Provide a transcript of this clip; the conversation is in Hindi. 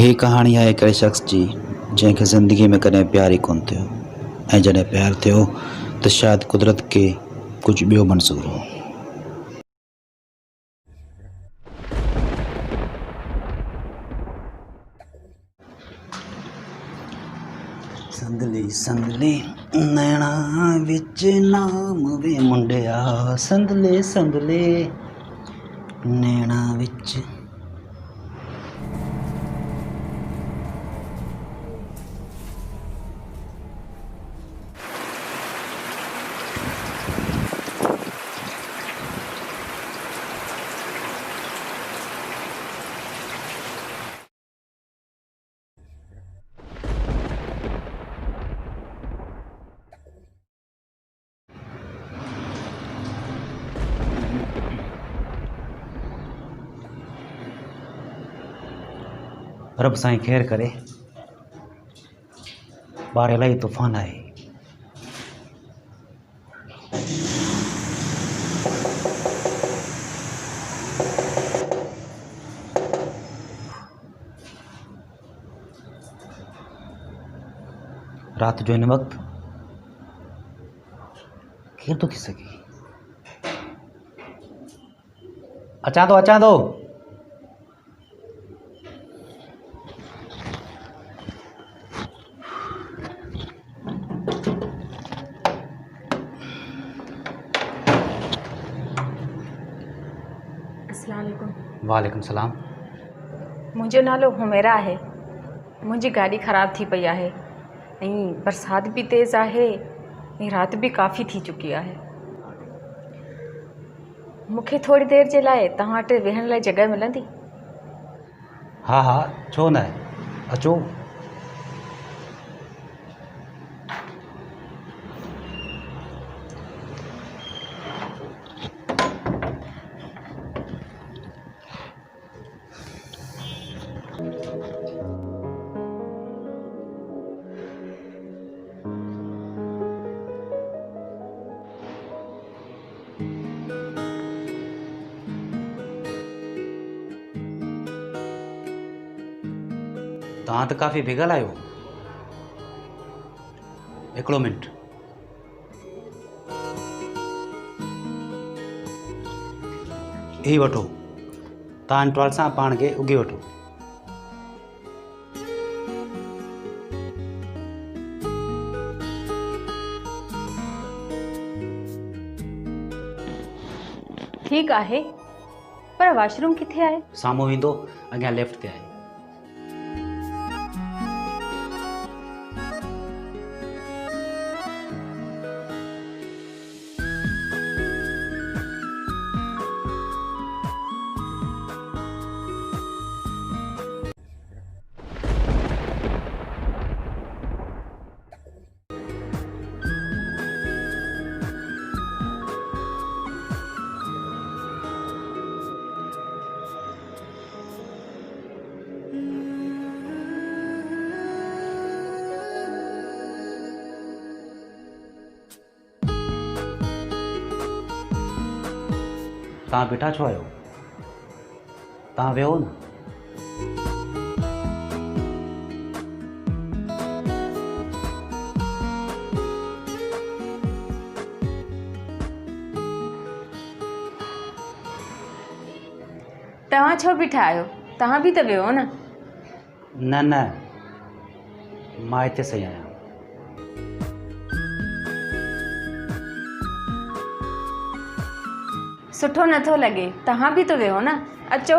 ही कहाणी आहे हिकिड़े शख़्स जी जंहिंखे ज़िंदगी में कॾहिं प्यार ई कोन थियो ऐं जॾहिं प्यार थियो त शायदि कुदरत खे कुझु ॿियो मंज़ूर हो। संदली संदली नैणा विच नाम वे मुंडिया, संदले संदले नैणा विच। रब साईं ख़ैर करे, ॿाहिरि इलाही तूफ़ान आहे। रात जो हिन वक़्तु केरु थो थी सघे? अचां थो। वालेकुम सलाम। मुंहिंजो नालो हुमेरा आहे। मुंहिंजी गाॾी ख़राबु थी पई आहे ऐं बरसाति बि तेज़ आहे ऐं राति बि काफ़ी थी चुकी आहे। मूंखे थोरी देरि जे लाइ तव्हां वटि वेहण लाइ जॻह मिलंदी? हा छो न, अचो। तव्हां त काफ़ी बिगल आहियो। हिकिड़ो मिंट। ही वठो, तव्हां इंटरवल सां पाण खे उगी वठो। ठीकु आहे, पर वॉशरूम किथे आहे? साम्हूं ईंदो, अॻियां लेफ्ट ते आहे। तव्हां बीठा छो आहियो? तव्हां वियो न। तव्हां छो बीठा आहियो? तव्हां बि त वियो न। न, मां हिते सही आहियां। सुठो नथो लॻे, तव्हां बि त वियो न। अचो।